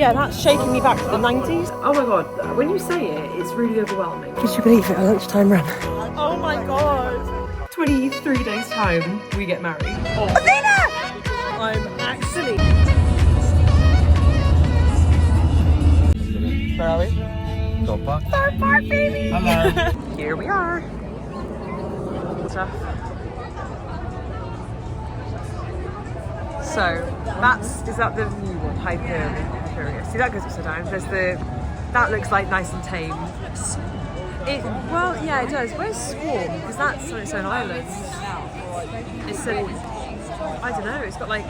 Yeah, that's shaking me back to the 90s. Oh my god, when you say it, it's really overwhelming. Could you believe it, a lunchtime run? Oh my god. 23 days time, we get married. Oh. Athena! I'm actually... Where are we? Thorpe Park, baby! Hello. Here we are. Stuff. So, is that the new one? Hyperion. See, that goes upside down. That looks like nice and tame. Well, yeah, it does. Where's Swarm? Because that's on its own island. It's I don't know, it's got like,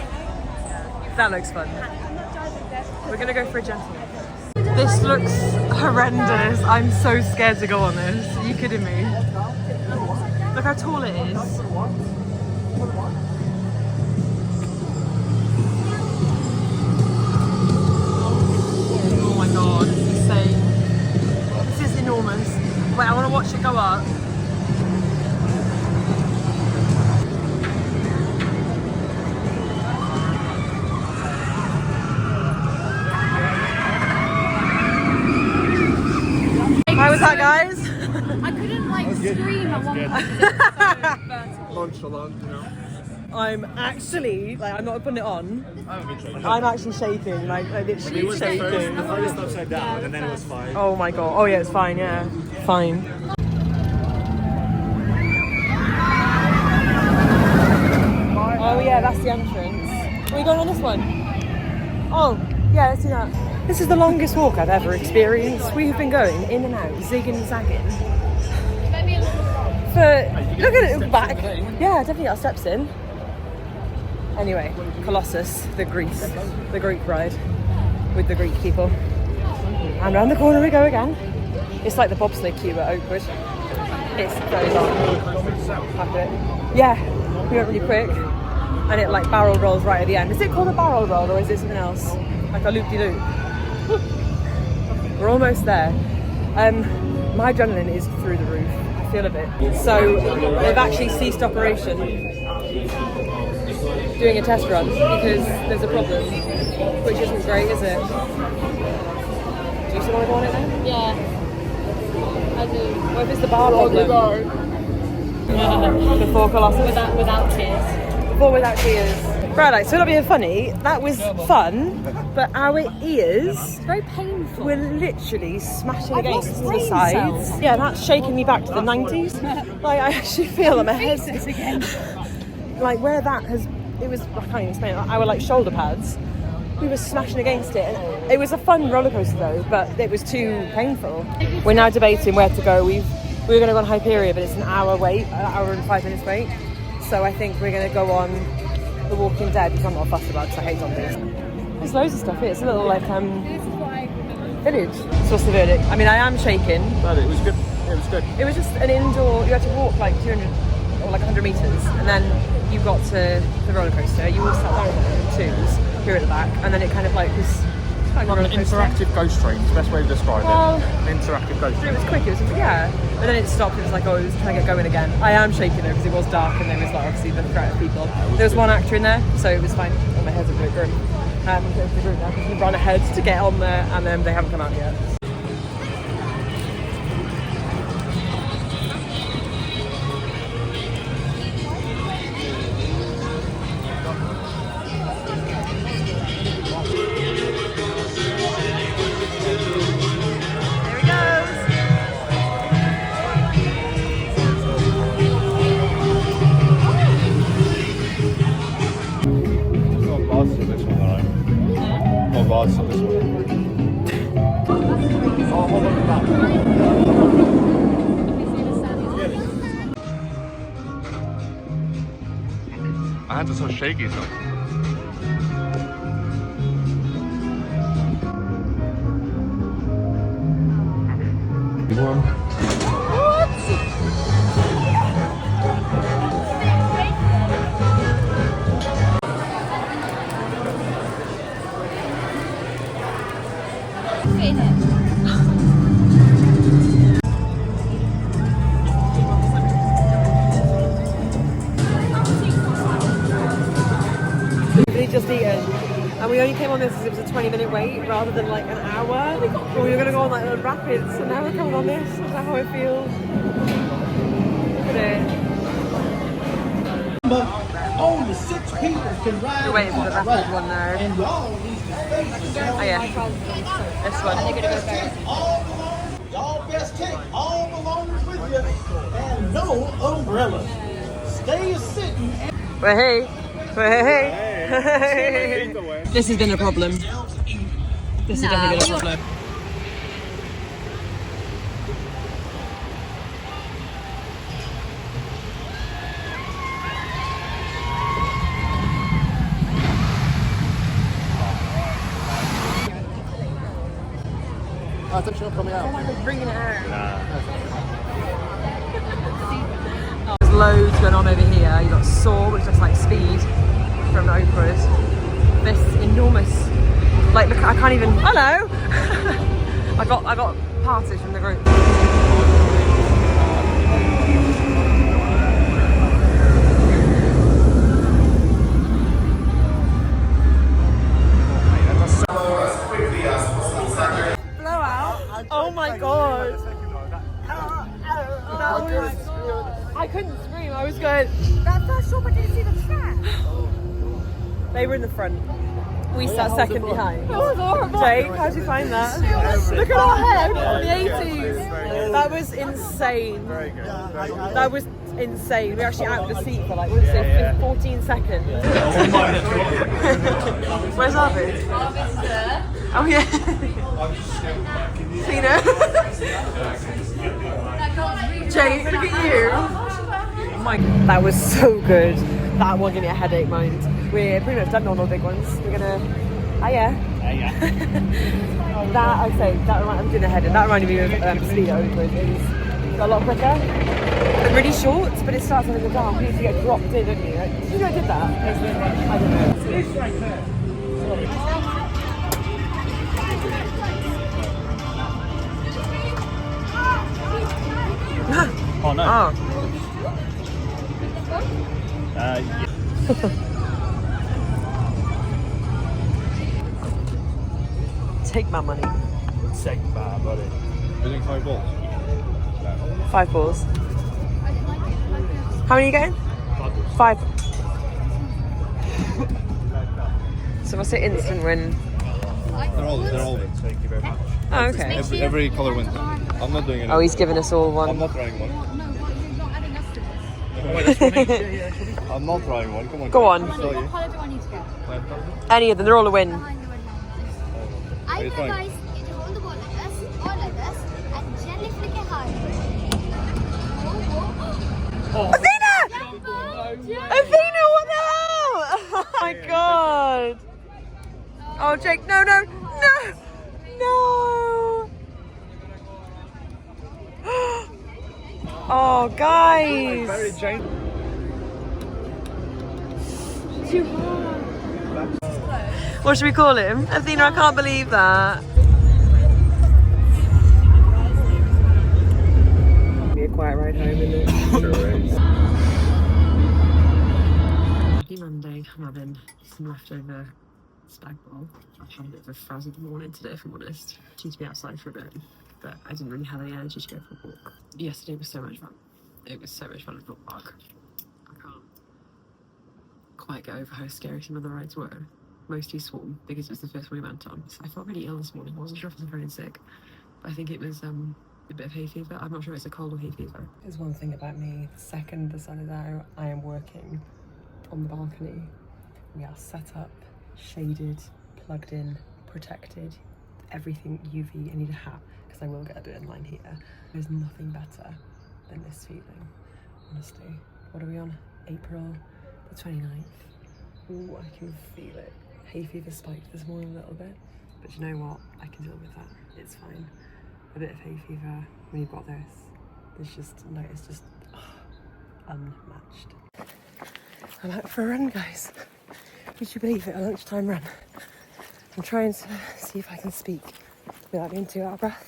that looks fun. We're gonna go for a gentleman. This looks horrendous. I'm so scared to go on this. Are you kidding me? Look how tall it is. God, it's insane. This is enormous. Wait, I want to watch it go up. How was that, guys? I couldn't scream at one point. Nonchalant, you know. I'm actually, I'm not putting it on. I'm actually shaking, literally shaking. I was upside down and then it was fine. Oh my god. Oh yeah, it's fine, yeah. Fine. Oh yeah, that's the entrance. Are we going on this one? Oh, yeah, let's do that. This is the longest walk I've ever experienced. We've been going in and out, zigging and zagging. Look at it back. Yeah, definitely got steps in. Anyway, Colossus, the Greek ride with the Greek people. And round the corner we go again. It's like the bobsleigh queue at Oakwood. It's very long. After it. Yeah, we went really quick. And it barrel rolls right at the end. Is it called a barrel roll or is it something else? Like a loop-de-loop? We're almost there. My adrenaline is through the roof. I feel a bit. So they've actually ceased operation. Doing a test run because there's a problem, which isn't great, is it? Do you still want to go on it then? Yeah, I do. What if it's the bar problem? Before Colossus? Without tears. Before without tears. Right, so not being funny, that was fun, but our ears Very painful. were literally smashing I've against lost the brain sides. cells. Yeah, that's shaking me back to the 90s. I actually feel that my head again. where that has, it was, I can't even explain it, our shoulder pads, we were smashing against it. And it was a fun roller coaster though, but it was too painful. We're now debating where to go. We were going to go on Hyperion, but it's an hour wait, an hour and 5 minutes wait. So I think we're going to go on The Walking Dead, which I'm not fussed about because I hate zombies. There's loads of stuff here. It's a little village. So what's the verdict? I mean, I am shaking. But it was good. It was good. It was just an indoor, you had to walk 200 or 100 metres and then you got to the roller coaster. You all sat down in twos here at the back and then it kind of was Like an interactive ghost train, it's the best way to describe it. An interactive ghost train. It was quick, it was, yeah. But then it stopped, it was it was trying to get going again. I am shaking though because it was dark and there was obviously the threat of people. There was one actor in there, so it was fine. Oh, my head's a bit grim. We ran ahead to get on there and then they haven't come out yet. My hands are so shaky, so. Just eaten, and we only came came on this as it was a 20-minute wait rather than like an hour. But we were going to go on like the rapids, and now we're coming on this. Is that how I feel? Look at it. Only 6 people can ride. You're waiting for the rapid one now. And y'all need to stay. Oh yeah. This one. Y'all best take all belongings with you and no umbrellas. Stay sitting. Well, hey. This has been a problem. This has definitely been a problem. I think she's not coming out. Bringing it out. There's loads going on over here. You've got Soar, which looks like Speed from Oprah's. This enormous, like look, I can't even. Hello. I got parted from the group. Oh my god! That was. I couldn't scream. I was going. That first stop, I didn't see the track. They were in the front. We sat second behind. That was horrible. Jake, how'd you find that? Look at our head from the 80s. That was insane. Very good. That was insane. We were actually out of the seat for like, what did you say, 14 seconds. Where's Arvid? Oh yeah. Tina. Jake, look at you. Oh my god. That was so good. That one gave me a headache, mind. We're pretty much done on all the big ones. We're gonna. Oh yeah. That I'd say I'm doing a headache. That reminded me of Speed Over. It was a lot quicker. They're really short, but it starts in the dark. You need to get dropped in, don't you? Like, did you know I did that? I don't know. Oh no. Oh. Yeah. Take my money. Take my money. I think 5 balls. 5 balls. How many are you getting? 5. So what's the instant win? They're all wins. Thank you very much. Oh, okay. Every colour wins. I'm not doing it. Oh, he's giving us all one. I'm not trying one. I'm not trying one. Come on. Go on. What colour do I need to get? Any of them, they're all a win. I advise you to hold the ball like this, or like this, and gently flick it hard. Athena! Athena, what the hell? Oh my god. Oh, Jake, no. Oh, guys. Too hard. What should we call him? Athena, I can't believe that. Be a quiet ride home, isn't it? Happy Monday. I'm having some leftover spag bowl. I've had a bit of a frazzled morning today, if I'm honest. Due to be outside for a bit, but I didn't really have any energy to go for a walk. Yesterday was so much fun. It was so much fun at Thorpe Park. I can't quite get over how scary some of the rides were. Mostly Swarm, because it was the first one we went on. So I felt really ill this morning. I wasn't sure if I was very sick, but I think it was a bit of hay fever. I'm not sure if it's a cold or hay fever. There's one thing about me. The second the sun is out, I am working on the balcony. We are set up, shaded, plugged in, protected, everything UV. I need a hat because I will get a bit in line here. There's nothing better than this feeling, honestly. What are we on? April the 29th. Ooh, I can feel it. Hay fever spiked this morning a little bit, but you know what? I can deal with that. It's fine. A bit of hay fever when you've got this. It's just unmatched. I'm out for a run, guys. Would you believe it? A lunchtime run. I'm trying to see if I can speak without being too out of breath.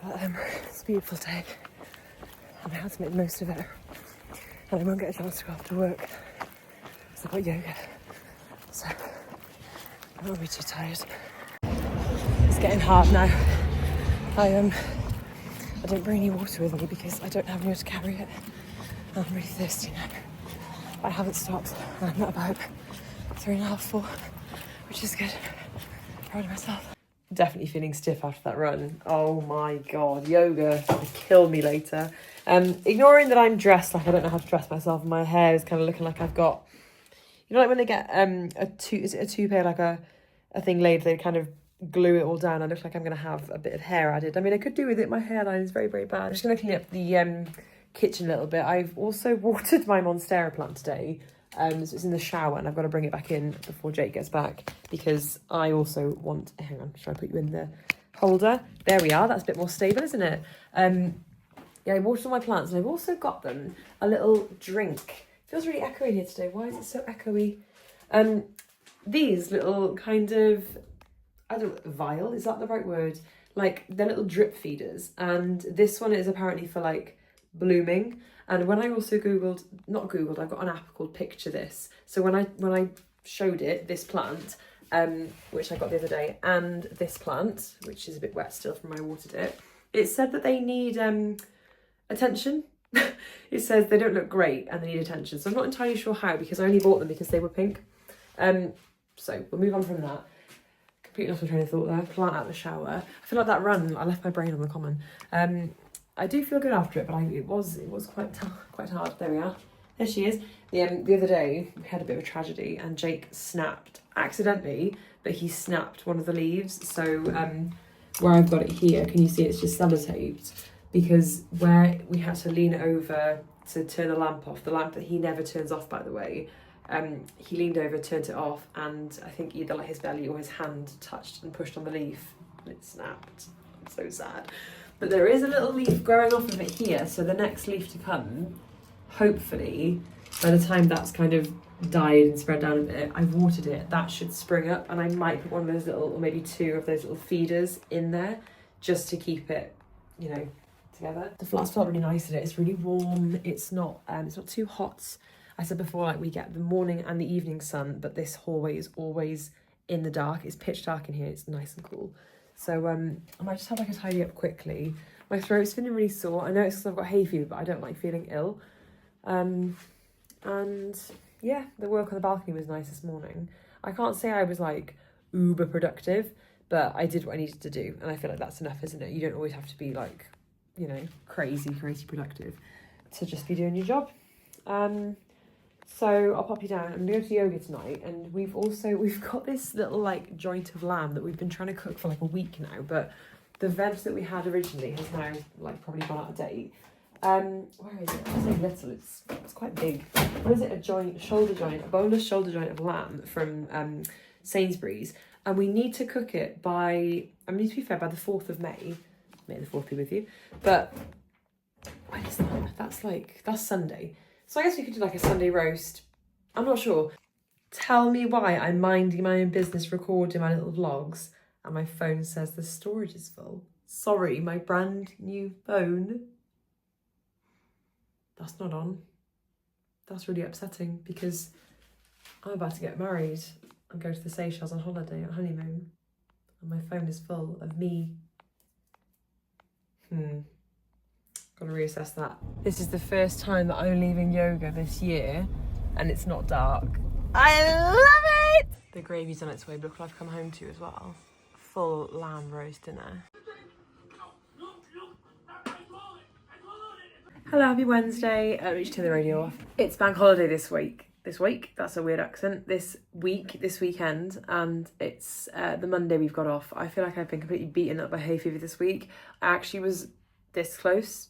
But it's a beautiful day. And I have to make the most of it. And I won't get a chance to go after work. So I've got yoga. So I won't be too tired. It's getting hard now. I didn't bring any water with me because I don't have anywhere to carry it. I'm really thirsty now. I haven't stopped. I'm at about 3.5, 4, which is good. Proud of myself. Definitely feeling stiff after that run. Oh my God, yoga will kill me later. Ignoring that I'm dressed like I don't know how to dress myself, and my hair is kind of looking like I've got, you know, like when they get a toupee, like a thing laid, they kind of glue it all down. I look like I'm going to have a bit of hair added. I mean, I could do with it. My hairline is very, very bad. I'm just going to clean up the kitchen a little bit. I've also watered my Monstera plant today. So it's in the shower, and I've got to bring it back in before Jake gets back because I also want, hang on, should I put you in the holder? There we are. That's a bit more stable, isn't it? Yeah, I watered all my plants, and I've also got them a little drink. It feels really echoey in here today. Why is it so echoey? These little kind of, I don't know, vial, is that the right word? Like, they're little drip feeders, and this one is apparently for like blooming. And when I also I've got an app called Picture This. So when I showed it, this plant, which I got the other day, and this plant, which is a bit wet still from when I watered it, it said that they need attention. It says they don't look great and they need attention. So I'm not entirely sure how, because I only bought them because they were pink. So we'll move on from that. Completely lost my train of thought there. Plant out the shower. I feel like that run, I left my brain on the common. I do feel good after it, but it was quite hard. There we are. There she is. The other day we had a bit of a tragedy, and Jake snapped accidentally, but he snapped one of the leaves. So where I've got it here, can you see it's just sellotaped? Because where we had to lean over to turn the lamp off, the lamp that he never turns off, by the way, he leaned over, turned it off, and I think either like his belly or his hand touched and pushed on the leaf, and it snapped. I'm so sad. But there is a little leaf growing off of it here, so the next leaf to come, hopefully, by the time that's kind of died and spread down a bit, I've watered it, that should spring up, and I might put one of those little, or maybe 2 of those little feeders in there, just to keep it, you know, together. The flat's felt really nice in it. It's really warm. It's not too hot. I said before, like, we get the morning and the evening sun, but this hallway is always in the dark. It's pitch dark in here. It's nice and cool. So I might just have like a tidy up quickly. My throat's feeling really sore. I know it's because I've got hay fever, but I don't like feeling ill. And yeah, the work on the balcony was nice this morning. I can't say I was like uber productive, but I did what I needed to do, and I feel like that's enough, isn't it? You don't always have to be like, you know, crazy productive to just be doing your job. So I'll pop you down. I'm going to go to yoga tonight, and we've got this little like joint of lamb that we've been trying to cook for like a week now, but the veg that we had originally has now like probably gone out of date. Where is it? I say little, it's quite big. What is it? A boneless shoulder joint of lamb from Sainsbury's, and we need to cook it by, I mean, to be fair, by the 4th of May. May the 4th be with you. But when is that? That's Sunday. So I guess we could do like a Sunday roast. I'm not sure. Tell me why I'm minding my own business, recording my little vlogs, and my phone says the storage is full. Sorry, my brand new phone. That's not on. That's really upsetting because I'm about to get married and go to the Seychelles on holiday on honeymoon, and my phone is full of me. Gotta reassess that. This is the first time that I'm leaving yoga this year, and it's not dark. I love it! The gravy's on its way, but look what I've come home to as well. Full lamb roast dinner. Hello, happy Wednesday. I reached to the radio off. It's bank holiday this week. That's a weird accent. This weekend, and it's the Monday we've got off. I feel like I've been completely beaten up by hay fever this week. I actually was this close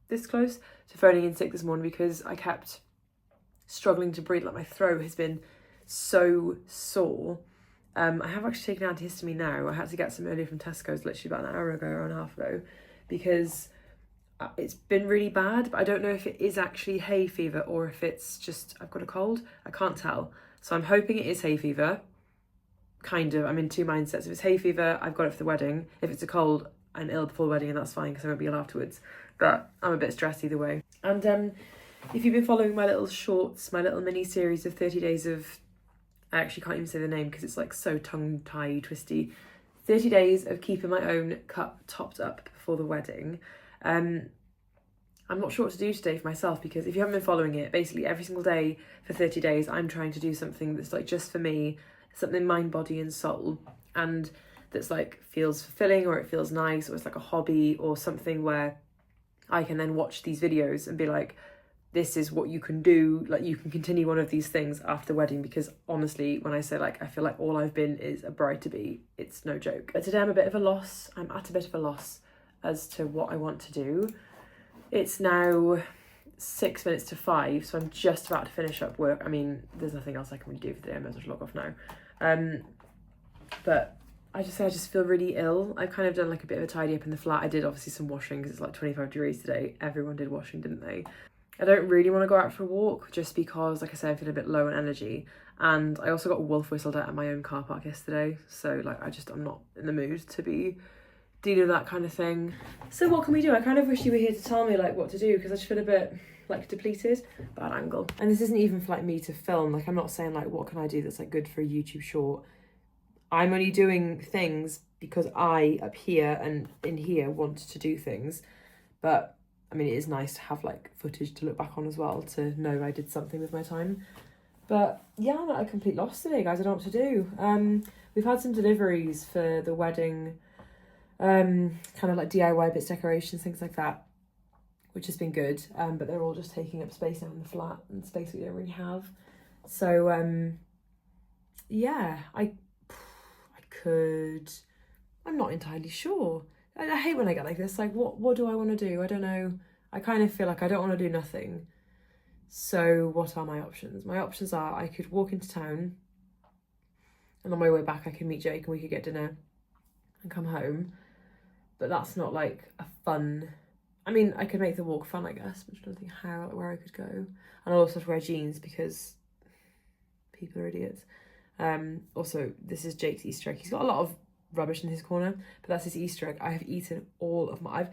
to phoning in sick this morning because I kept struggling to breathe. Like, my throat has been so sore. I have actually taken antihistamine now. I had to get some earlier from Tesco's literally about an hour and a half ago, because it's been really bad, but I don't know if it is actually hay fever or if it's just I've got a cold. I can't tell. So I'm hoping it is hay fever. Kind of. I'm in 2 mindsets. If it's hay fever, I've got it for the wedding. If it's a cold, I'm ill before the wedding, and that's fine because I won't be ill afterwards. But I'm a bit stressed either way. And if you've been following my little shorts, my little mini series of 30 days of I actually can't even say the name because it's like so tongue-tie twisty. 30 days of keeping my own cup topped up before the wedding. I'm not sure what to do today for myself, because if you haven't been following it, basically every single day for 30 days, I'm trying to do something that's like just for me, something mind, body and soul, and that's like feels fulfilling, or it feels nice, or it's like a hobby or something where I can then watch these videos and be like, this is what you can do, like you can continue one of these things after the wedding. Because honestly, when I say like I feel like all I've been is a bride-to-be, it's no joke. But today I'm at a bit of a loss as to what I want to do. It's now 6 minutes to 5, so I'm just about to finish up work. I mean, there's nothing else I can really do for the day, I might as well log off now. But I just feel really ill. I've kind of done like a bit of a tidy up in the flat. I did obviously some washing because it's like 25 degrees today. Everyone did washing, didn't they? I don't really want to go out for a walk just because, like I said, I feel a bit low on energy. And I also got wolf whistled at my own car park yesterday. So like I'm not in the mood to be dealing with that kind of thing. So what can we do? I kind of wish you were here to tell me like what to do, because I just feel a bit like depleted. Bad angle. And this isn't even for like me to film. Like I'm not saying like what can I do that's like good for a YouTube short. I'm only doing things because I up here and in here want to do things. But I mean, it is nice to have like footage to look back on as well, to know I did something with my time. But yeah, I'm at a complete loss today, guys. I don't know what to do. We've had some deliveries for the wedding, kind of like DIY bits, decorations, things like that, which has been good. But they're all just taking up space now in the flat, and space we don't really have. So yeah, I'm not entirely sure. I hate when I get like this, like what do I want to do? I don't know. I kind of feel like I don't want to do nothing. So what are my options? My options are I could walk into town, and on my way back I could meet Jake and we could get dinner and come home. But that's not like a fun, I mean, I could make the walk fun, I guess, but I don't think where I could go. And I'll also have to wear jeans because people are idiots. Also, this is Jake's Easter egg. He's got a lot of rubbish in his corner, but that's his Easter egg. I have eaten all of my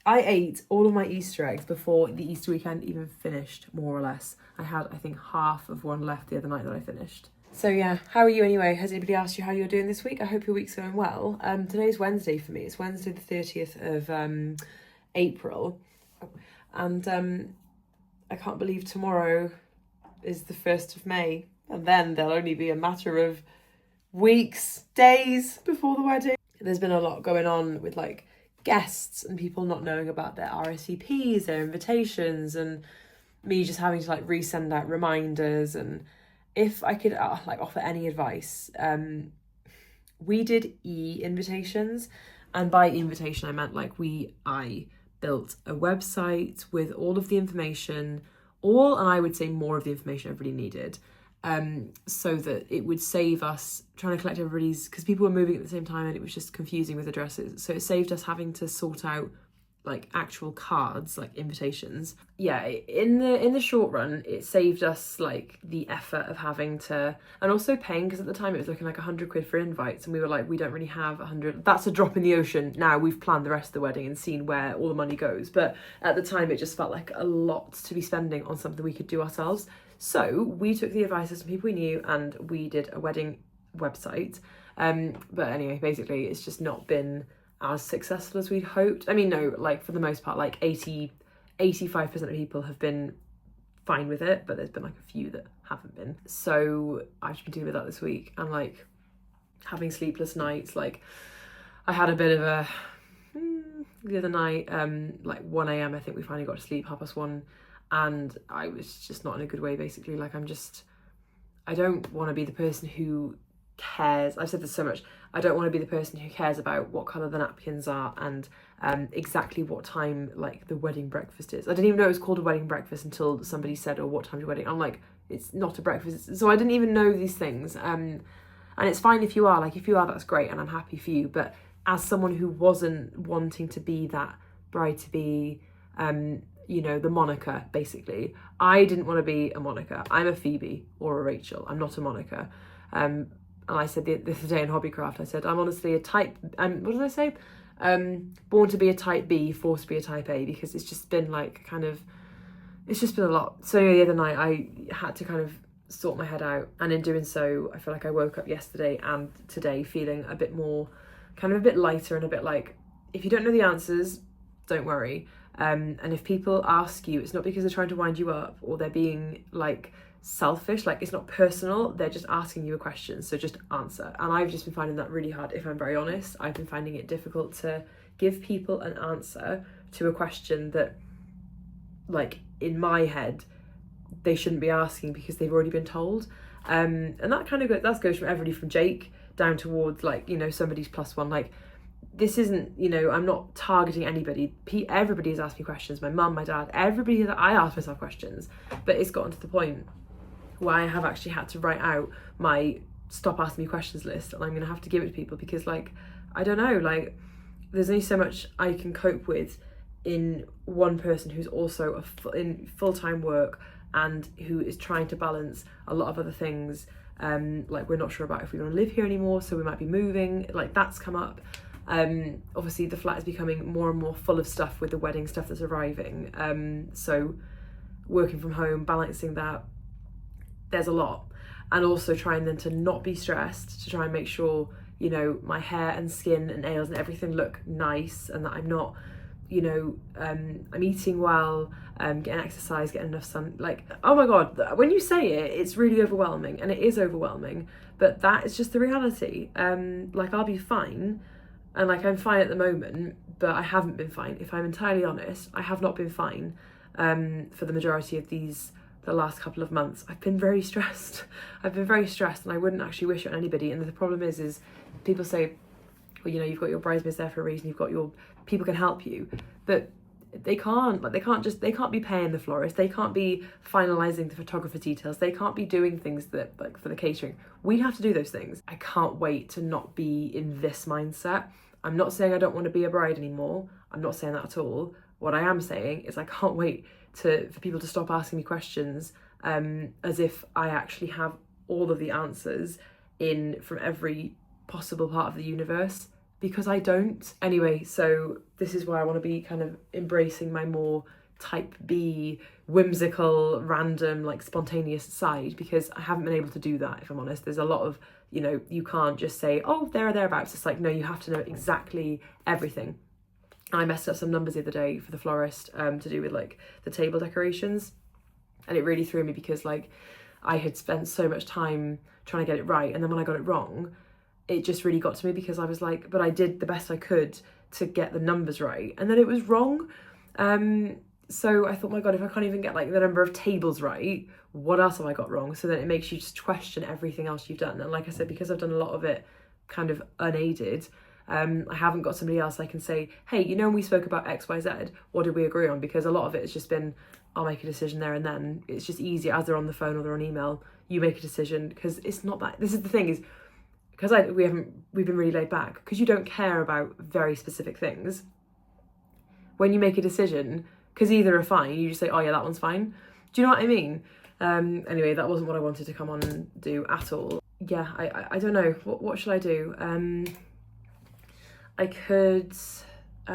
I ate all of my Easter eggs before the Easter weekend even finished, more or less. I had, I think, half of one left the other night that I finished. So yeah, how are you anyway? Has anybody asked you how you're doing this week? I hope your week's going well. Today's Wednesday for me. It's Wednesday the 30th of April, and I can't believe tomorrow is the 1st of May, and then there'll only be a matter of weeks, days before the wedding. There's been a lot going on with like guests and people not knowing about their RSVPs, their invitations, and me just having to like resend out reminders. And if I could like offer any advice, we did invitations, and by invitation I meant like I built a website with all of the information, and I would say more of the information everybody needed, so that it would save us trying to collect everybody's, because people were moving at the same time and it was just confusing with addresses. So it saved us having to sort out like actual cards, like invitations. Yeah, in the short run, it saved us like the effort of having to, and also paying, because at the time it was looking like 100 quid for invites, and we were like, we don't really have 100. That's a drop in the ocean. Now we've planned the rest of the wedding and seen where all the money goes, but at the time it just felt like a lot to be spending on something we could do ourselves. So we took the advice of some people we knew and we did a wedding website. But anyway, basically it's just not been as successful as we'd hoped. I mean, no, like for the most part, like 85% of people have been fine with it, but there's been like a few that haven't been. So I've just been dealing with that this week, and like having sleepless nights. Like I had a bit of a the other night, like 1 a.m. I think we finally got to sleep, 1:30, and I was just not in a good way. Basically, like I don't want to be the person who cares. I've said this so much. I don't want to be the person who cares about what colour the napkins are and exactly what time like the wedding breakfast is. I didn't even know it was called a wedding breakfast until somebody said, "Oh, what time's your wedding?" I'm like, it's not a breakfast. So I didn't even know these things. And it's fine if you are. Like if you are, that's great, and I'm happy for you. But as someone who wasn't wanting to be that bride-to-be, you know, the Monica, basically, I didn't want to be a Monica. I'm a Phoebe or a Rachel. I'm not a Monica. And I said the other day in Hobbycraft, I said, I'm honestly a type, what did I say? Born to be a type B, forced to be a type A, because it's just been like it's just been a lot. So the other night I had to kind of sort my head out, and in doing so I feel like I woke up yesterday and today feeling a bit more, kind of a bit lighter, and a bit like, if you don't know the answers, don't worry. And if people ask you, it's not because they're trying to wind you up or they're being like selfish, like it's not personal, they're just asking you a question, so just answer. And I've just been finding that really hard, if I'm very honest. I've been finding it difficult to give people an answer to a question that, like, in my head they shouldn't be asking because they've already been told. And that kind of goes from everybody from Jake down towards, like, you know, somebody's +1. Like, this isn't, you know, I'm not targeting anybody. Everybody has asked me questions. My mum, my dad, everybody. I ask myself questions, but it's gotten to the point where I have actually had to write out my stop asking me questions list, and I'm going to have to give it to people because, like, I don't know, like, there's only so much I can cope with in one person who's also in full-time work and who is trying to balance a lot of other things. Like, we're not sure about if we want to live here anymore, so we might be moving. Like, that's come up. Obviously the flat is becoming more and more full of stuff with the wedding stuff that's arriving. So working from home, balancing that, there's a lot. And also trying then to not be stressed, to try and make sure, you know, my hair and skin and nails and everything look nice, and that I'm not, you know, I'm eating well, getting exercise, getting enough sun. Like, oh my God, when you say it, it's really overwhelming, and it is overwhelming, but that is just the reality. Like, I'll be fine, and like, I'm fine at the moment, but I haven't been fine. If I'm entirely honest, I have not been fine for the majority of the last couple of months. I've been very stressed. I've been very stressed, and I wouldn't actually wish it on anybody. And the problem is people say, well, you know, you've got your bridesmaids there for a reason, you've got your people can help you, but they can't. Like, they can't be paying the florist, they can't be finalizing the photographer details, they can't be doing things that, like, for the catering. We have to do those things. I can't wait to not be in this mindset. I'm not saying I don't want to be a bride anymore. I'm not saying that at all. What I am saying is I can't wait for people to stop asking me questions as if I actually have all of the answers from every possible part of the universe, because I don't. Anyway, so this is why I want to be kind of embracing my more type B, whimsical, random, like, spontaneous side, because I haven't been able to do that, if I'm honest. There's a lot of, you know, you can't just say, oh, there or thereabouts. It's like, no, you have to know exactly everything. And I messed up some numbers the other day for the florist to do with, like, the table decorations, and it really threw me because, like, I had spent so much time trying to get it right, and then when I got it wrong, it just really got to me, because I was like, but I did the best I could to get the numbers right, and then it was wrong. So I thought, my God, if I can't even get, like, the number of tables right, what else have I got wrong? So then it makes you just question everything else you've done. And like I said, because I've done a lot of it kind of unaided, I haven't got somebody else I can say, hey, you know, when we spoke about XYZ, what did we agree on? Because a lot of it has just been, I'll make a decision there and then. It's just easier as they're on the phone or they're on email, you make a decision, because it's not that, this is the thing, is because we've been really laid back, because you don't care about very specific things. When you make a decision, because either are fine, you just say, oh yeah, that one's fine. Do you know what I mean? Anyway, that wasn't what I wanted to come on and do at all. Yeah, I don't know, what should I do? I could, do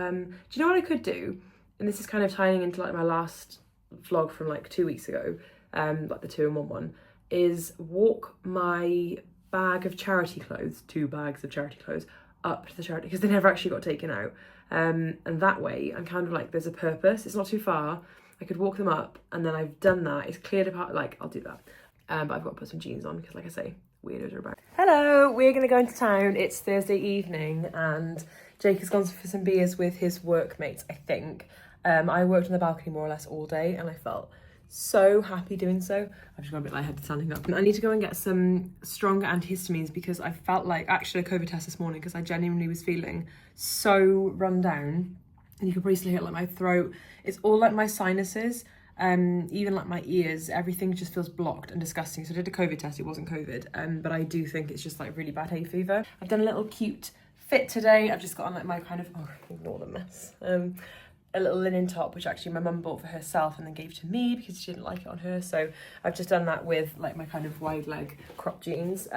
you know what I could do? And this is kind of tying into, like, my last vlog from, like, 2 weeks ago, like the 2-in-1 one, is walk my bag of charity clothes, 2 bags of charity clothes, up to the charity, because they never actually got taken out. And that way I'm kind of like, there's a purpose, it's not too far, I could walk them up, and then I've done that, it's cleared apart, like, I'll do that. But I've got to put some jeans on, because like I say, weirdos are about. Hello, we're going to go into town. It's Thursday evening, and Jake has gone for some beers with his workmates, I think. I worked on the balcony more or less all day, and I felt so happy doing so. I've just got a bit lightheaded standing up. I need to go and get some stronger antihistamines, because I felt like, actually a COVID test this morning, because I genuinely was feeling so run down. And you can probably still hear it, like, my throat. It's all like my sinuses, even like my ears, everything just feels blocked and disgusting. So I did a COVID test, it wasn't COVID, but I do think it's just, like, really bad hay fever. I've done a little cute fit today. I've just got on, like, my kind of, oh, ignore the mess. A little linen top, which actually my mum bought for herself and then gave to me because she didn't like it on her. So I've just done that with, like, my kind of wide leg crop jeans,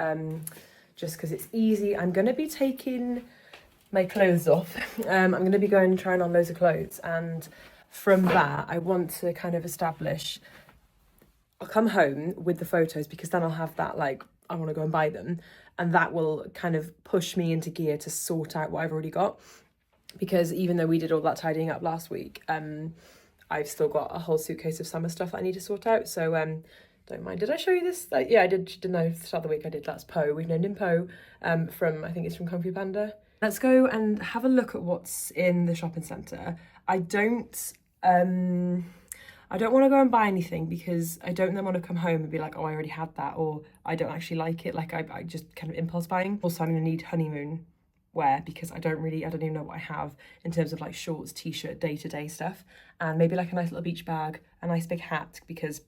just because it's easy. I'm going to be taking my clothes off. I'm going to be going and trying on loads of clothes, and from that I want to kind of establish I'll come home with the photos because then I'll have that, like, I want to go and buy them. And that will kind of push me into gear to sort out what I've already got. Because even though we did all that tidying up last week, I've still got a whole suitcase of summer stuff that I need to sort out. So don't mind. Did I show you this? Yeah, I did. Didn't know, the start of the week I did. That's Poe. We've named him Poe from, I think it's from Kung Fu Panda. Let's go and have a look at what's in the shopping centre. I don't want to go and buy anything because I don't then want to come home and be like, oh, I already had that, or I don't actually like it. Like I just kind of impulse buying. Also, I'm going to need honeymoon wear because I don't even know what I have in terms of like shorts, t-shirt, day-to-day stuff, and maybe like a nice little beach bag, a nice big hat because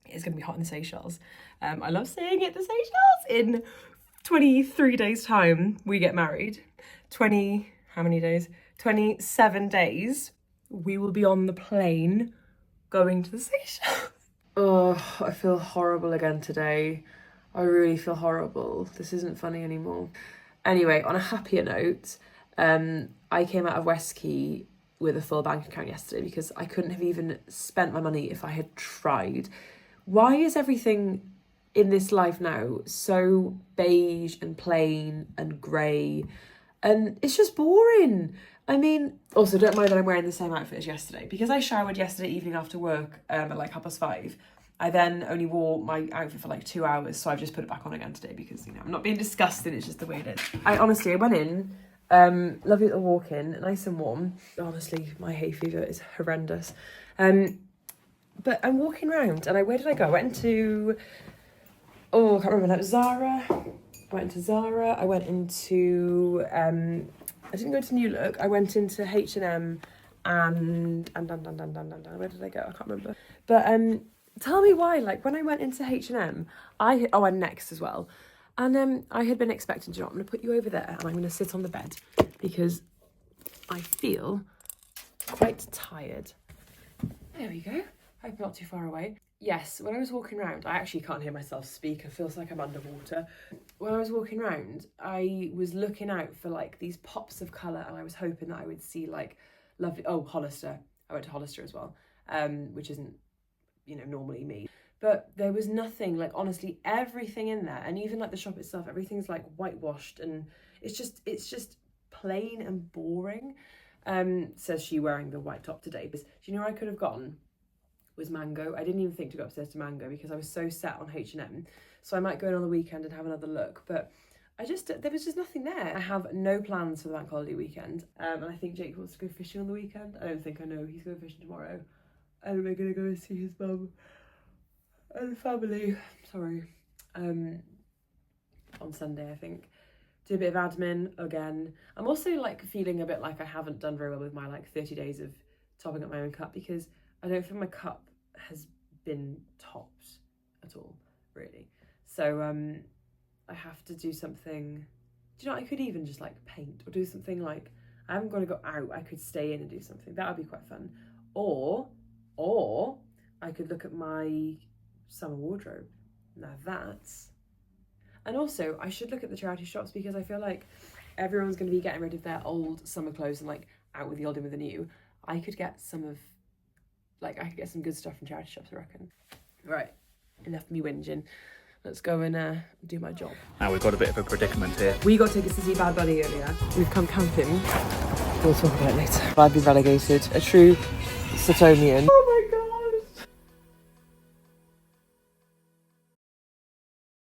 it's going to be hot in the Seychelles. I love saying it, the Seychelles. In 23 days time we get married. How many days? 27 days we will be on the plane going to the Seychelles. Oh, I feel horrible again today. I really feel horrible. This isn't funny anymore. Anyway, on a happier note, I came out of West Key with a full bank account yesterday because I couldn't have even spent my money if I had tried. Why is everything in this life now so beige and plain and grey? And it's just boring. I mean, also don't mind that I'm wearing the same outfit as yesterday because I showered yesterday evening after work at like 5:30. I then only wore my outfit for like 2 hours, so I've just put it back on again today because, you know, I'm not being disgusted, it's just the way it is. I went in, lovely little walk in, nice and warm. Honestly, my hay fever is horrendous. But I'm walking around and where did I go? I went into, I can't remember, that was Zara. I went into Zara, I went into, I didn't go into New Look, I went into H&M and where did I go? I can't remember. But tell me why, like when I went into H&M, and Next as well. And I had been expecting, I'm going to put you over there and I'm going to sit on the bed because I feel quite tired. There we go. Hope I'm not too far away. Yes, when I was walking around, I actually can't hear myself speak. It feels like I'm underwater. When I was walking around, I was looking out for like these pops of colour and I was hoping that I would see like lovely, Hollister. I went to Hollister as well, which isn't, you know, normally me. But there was nothing, like honestly, everything in there, and even like the shop itself, everything's like whitewashed and it's just plain and boring. Says she wearing the white top today. But do you know where I could have gone? Was Mango. I didn't even think to go upstairs to Mango because I was so set on H&M. So I might go in on the weekend and have another look, but there was just nothing there. I have no plans for the bank holiday weekend, and I think Jake wants to go fishing on the weekend. I don't think I know. He's going fishing tomorrow, and we're gonna go and see his mum and family. Sorry, on Sunday I think. Do a bit of admin again. I'm also like feeling a bit like I haven't done very well with my like 30 days of topping up my own cup because I don't think my cup has been topped at all, really. So I have to do something. Do you know, I could even just like paint or do something like, I haven't got to go out, I could stay in and do something. That would be quite fun. Or I could look at my summer wardrobe. Now that's... And also, I should look at the charity shops because I feel like everyone's going to be getting rid of their old summer clothes and like out with the old and with the new. I could get some good stuff from charity shops, I reckon. Right, enough of me whinging. Let's go and do my job. Now we've got a bit of a predicament here. We got tickets to see Bad Bunny earlier. We've come camping. We'll talk about it later. I've been relegated. A true Suttonian. Oh